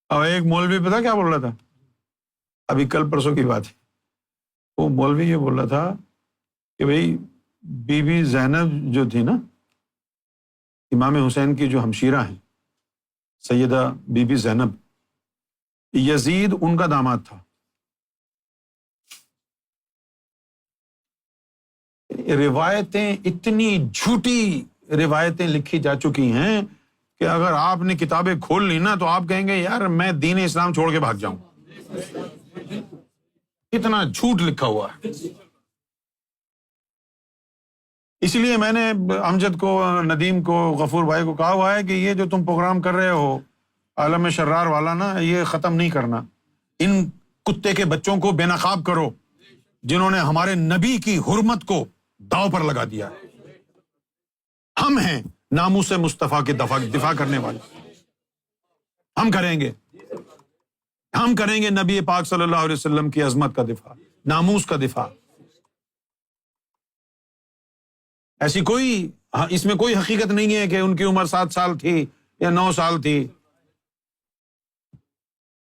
اور ایک مولوی پتہ کیا بول رہا تھا، ابھی کل پرسوں کی بات ہے، وہ مولوی یہ بول رہا تھا کہ بھئی بی بی زینب جو تھی نا، امام حسین کی جو ہمشیرہ ہیں، سیدہ بی بی زینب، یزید ان کا داماد تھا۔ روایتیں اتنی جھوٹی روایتیں لکھی جا چکی ہیں کہ اگر آپ نے کتابیں کھول لی نا تو آپ کہیں گے یار میں دین اسلام چھوڑ کے بھاگ جاؤں، اتنا جھوٹ لکھا ہوا ہے۔ اس لیے میں نے امجد کو، ندیم کو، غفور بھائی کو کہا ہوا ہے کہ یہ جو تم پروگرام کر رہے ہو عالم شرار والا نا، یہ ختم نہیں کرنا، ان کتے کے بچوں کو بے نقاب کرو جنہوں نے ہمارے نبی کی حرمت کو داؤ پر لگا دیا ہے۔ ہم ہیں ناموس مصطفیٰ کے دفاع کرنے والے، ہم کریں گے نبی پاک صلی اللہ علیہ وسلم کی عظمت کا دفاع، ناموس کا دفاع۔ ایسی اس میں کوئی حقیقت نہیں ہے کہ ان کی عمر 7 سال تھی یا 9 سال تھی،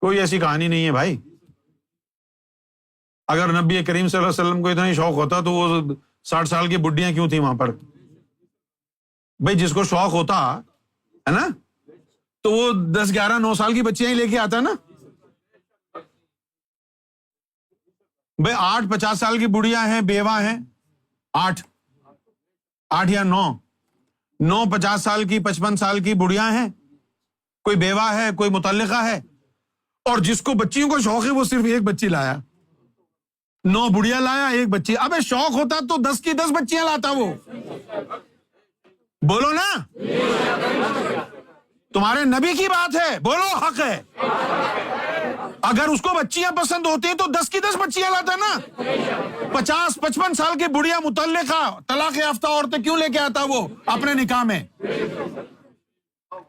کوئی ایسی کہانی نہیں ہے بھائی۔ اگر نبی کریم صلی اللہ علیہ وسلم کو اتنا ہی شوق ہوتا تو وہ 60 سال کی بڈیاں کیوں تھیں وہاں پر؟ بھائی جس کو شوق ہوتا ہے نا تو وہ 10 11 9 سال کی بچیاں ہی لے کے آتا نا۔ بھائی 8 50 سال کی بڑھیاں ہیں، بیوہ ہیں، 8 یا 9 50 سال کی 55 سال کی بڑھیاں ہیں، کوئی بیوہ ہے، کوئی مطلقہ ہے، اور جس کو بچیوں کو شوق ہے وہ صرف ایک بچی لایا، 9 بڑھیا لایا، ایک بچی۔ ابے شوق ہوتا تو 10 کی 10 بچیاں لاتا وہ، بولو نا، تمہارے نبی کی بات ہے، بولو حق ہے۔ اگر اس کو بچیاں پسند ہوتی ہیں تو 10 کی 10 بچیاں لاتا نا۔ 50 55 سال کی بڑھیا مطلقہ طلاق یافتہ عورتیں کیوں لے کے آتا وہ اپنے نکاح میں؟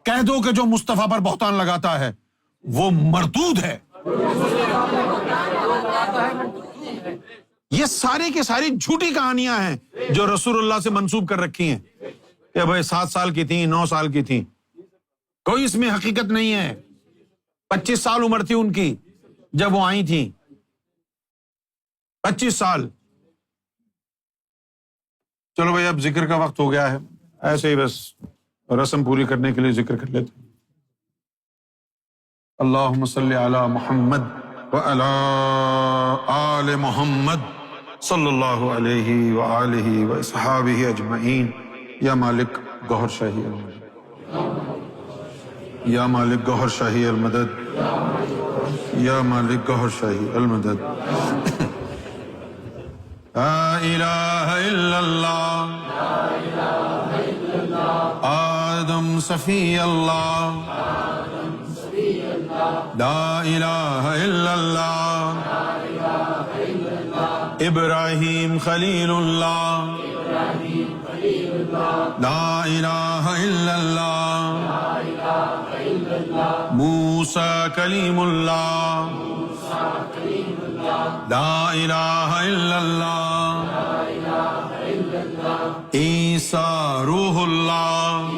کہہ دو کہ جو مصطفیٰ پر بہتان لگاتا ہے وہ مردود ہے۔ یہ ساری کی ساری جھوٹی کہانیاں ہیں جو رسول اللہ سے منسوب کر رکھی ہیں کہ بھائی 7 سال کی تھیں، 9 سال کی تھیں، کوئی اس میں حقیقت نہیں ہے۔ 25 سال عمر تھی ان کی جب وہ آئی تھیں، 25 سال۔ چلو بھائی اب ذکر کا وقت ہو گیا ہے، ایسے ہی بس رسم پوری کرنے کے لیے ذکر کر لیتے ہیں۔ اللہم صلی علی محمد وعلی آل محمد صلی اللہ علیہ وآلہ وصحابہ اجمعین۔ یا مالک گوہر شاہی المدد، یا مالک گوہر شاہی المدد، یا مالک گوہر شاہی المدد۔ لا الہ الا اللہ آدم صفی اللہ، لا الہ الا اللہ ابراہیم خلیل اللہ، لا الہ الا اللہ موسیٰ کلیم اللہ، لا الہ الا اللہ عیسیٰ روح اللہ،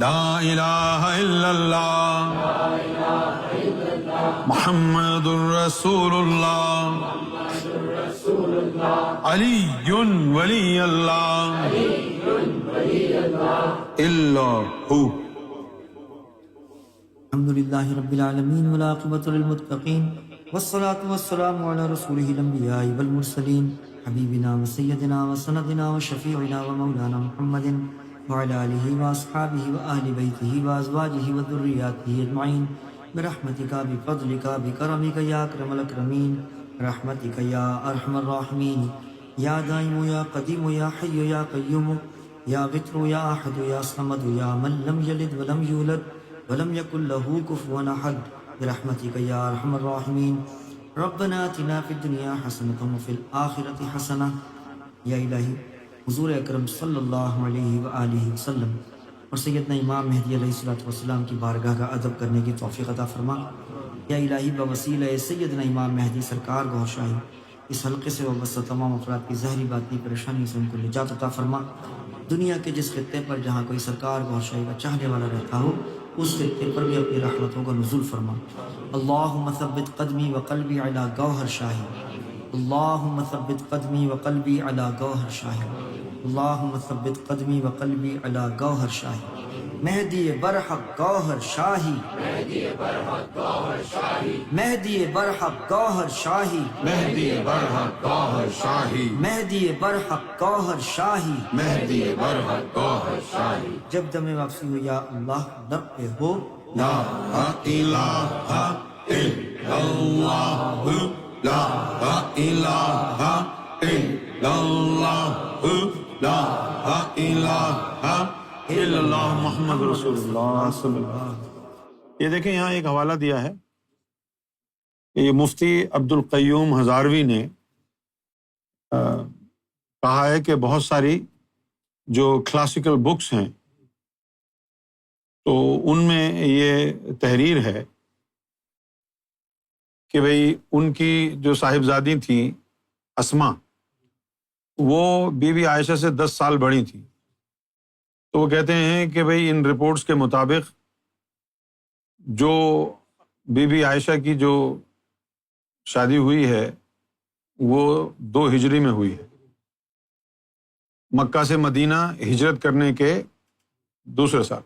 لا الہ الا اللہ محمد الرسول اللہ، علی ولی اللہ اللہ۔ الحمد للہ رب العالمین والعاقبۃ للمتقین والصلاة والسلام علی رسولہ الانبیاء والمرسلین حبیبنا وسیدنا وسندنا وشفیعنا ومولانا محمد وعلی آلہ واصحابہ وآل بیتہ وازواجہ وذریاتہ اجمعین برحمتک بفضلک بکرمک یا اکرم الاکرمین برحمتک یا ارحم الراحمین۔ یا دائم یا قدیم یا حی یا قیوم یا غفر یا احد یا صمد یا من لم یلد ولم یولد ولم یکن له کفوا احد برحمتک یا ارحم الراحمین۔ ربنا آتنا فی الدنیا حسنۃ وفی الآخرۃ حسنہ۔ یا الہی حضور اکرم صلی اللہ علیہ وآلہ وسلم اور سیدنا امام مہدی علیہ الصلوۃ والسلام کی بارگاہ کا ادب کرنے کی توفیق عطا فرما۔ یا الہی بوسیلہ سیدنا امام مہدی سرکار گوہر شاہی اس حلقے سے وابستہ تمام افراد کی ظاہری باطنی پریشانی سے ان کو نجات عطا فرما۔ دنیا کے جس خطے پر جہاں کوئی سرکار گوہر شاہی کا چاہنے والا رہتا ہو اس خطے پر بھی اپنی رحمتوں کا نزول فرما۔ اللہم ثبت قدمی وقلبی علی گوہر شاہی، اللہم ثبت قدمی وقلبی علی گوہر شاہی، اللہم ثبت قدمی وقلبی علی گوہر شاہی۔ مہدی برحق گوہر شاہی، مہدی برحق گوہر شاہی، مہدی برحق گوہر شاہی، مہدی برحق گوہر شاہی، مہدی برحق گوہر شاہی۔ جب دم واپسی ہو یا اللہ در پہ ہو، لا الہ الا اللہ، لا الہ الا اللہ، لا الہ الا اللہ محمد رسول اللہ صلی اللہ علیہ وسلم۔ یہ دیکھیں یہاں ایک حوالہ دیا ہے، یہ مفتی عبد القیوم ہزاروی نے کہا ہے کہ بہت ساری جو کلاسیکل بکس ہیں تو ان میں یہ تحریر ہے کہ بھئی ان کی جو صاحبزادی تھیں اسما، وہ بی بی عائشہ سے 10 سال بڑی تھی، تو وہ کہتے ہیں کہ بھئی ان رپورٹس کے مطابق جو بی بی عائشہ کی جو شادی ہوئی ہے وہ 2 ہجری میں ہوئی ہے، مکہ سے مدینہ ہجرت کرنے کے دوسرے سال۔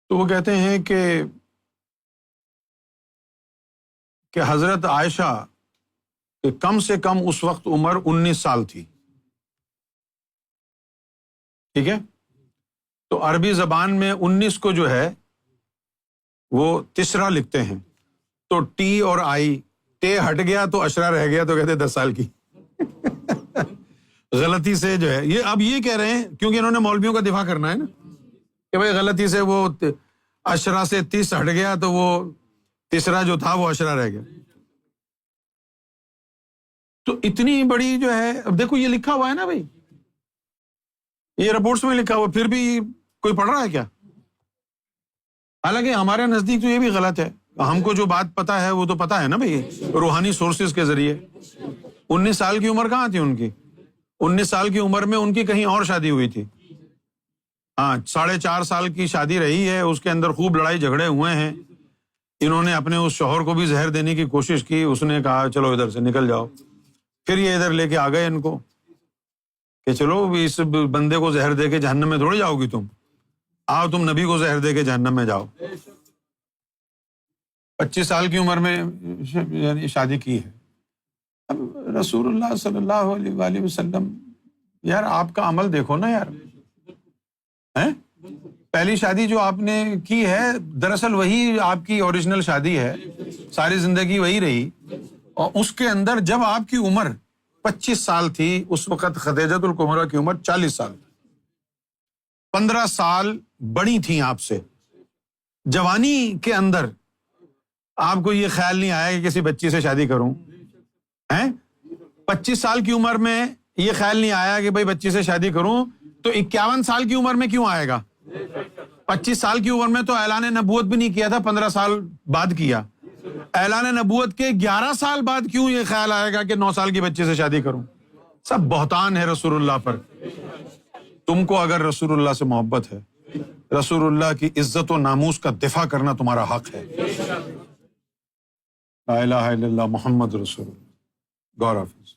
تو وہ کہتے ہیں کہ حضرت عائشہ کہ کم سے کم اس وقت عمر 19 سال تھی، ٹھیک ہے؟ تو عربی زبان میں 19 کو جو ہے وہ تسرا لکھتے ہیں، تو ٹی اور آئی، ٹے ہٹ گیا تو اشرا رہ گیا، تو کہتے 10 سال کی غلطی سے جو ہے یہ اب یہ کہہ رہے ہیں کیونکہ انہوں نے مولویوں کا دفاع کرنا ہے نا کہ بھائی غلطی سے وہ اشرا سے 30 ہٹ گیا تو وہ تیسرا جو تھا وہ اشرا رہ گیا۔ تو اتنی بڑی جو ہے، اب دیکھو یہ لکھا ہوا ہے نا بھائی، یہ رپورٹس میں لکھا ہوا، پھر بھی کوئی پڑھ رہا ہے کیا؟ حالانکہ ہمارے نزدیک تو یہ بھی غلط ہے، ہم کو جو بات پتا ہے وہ تو پتا ہے نا بھائی، روحانی سورسز کے ذریعے۔ 19 سال کی عمر کہاں تھی ان کی؟ 19 سال کی عمر میں ان کی کہیں اور شادی ہوئی تھی، ہاں 4.5 سال کی شادی رہی ہے، اس کے اندر خوب لڑائی جھگڑے ہوئے ہیں، انہوں نے اپنے اس شوہر کو بھی زہر دینے کی کوشش کی، اس نے کہا چلو ادھر سے نکل جاؤ، پھر یہ ادھر لے کے آ گئے ان کو کہ چلو اس بندے کو زہر دے کے جہنم میں تھوڑی جاؤ گی تم، آؤ تم نبی کو زہر دے کے جہنم میں جاؤ۔ 25 سال کی عمر میں شادی کی ہے۔ اب رسول اللہ صلی اللہ علیہ وآلہ وسلم، یار آپ کا عمل دیکھو نا یار، پہلی شادی جو آپ نے کی ہے دراصل وہی آپ کی اوریجنل شادی ہے، ساری زندگی وہی رہی، اور اس کے اندر جب آپ کی عمر 25 سال تھی اس وقت خدیجۃ الکبریٰ کی عمر 40 سال تھی، 15 سال بڑی تھیں آپ سے۔ جوانی کے اندر آپ کو یہ خیال نہیں آیا کہ کسی بچی سے شادی کروں، 25 سال کی عمر میں یہ خیال نہیں آیا کہ بھائی بچی سے شادی کروں، تو 51 سال کی عمر میں کیوں آئے گا؟ 25 سال کی عمر میں تو اعلان نبوت بھی نہیں کیا تھا، 15 سال بعد کیا۔ اعلان نبوت کے 11 سال بعد کیوں یہ خیال آئے گا کہ 9 سال کی بچی سے شادی کروں؟ سب بہتان ہے رسول اللہ پر۔ تم کو اگر رسول اللہ سے محبت ہے، رسول اللہ کی عزت و ناموس کا دفاع کرنا تمہارا حق ہے۔ لا الہ الا اللہ محمد رسول اللہ۔ گور حافظ۔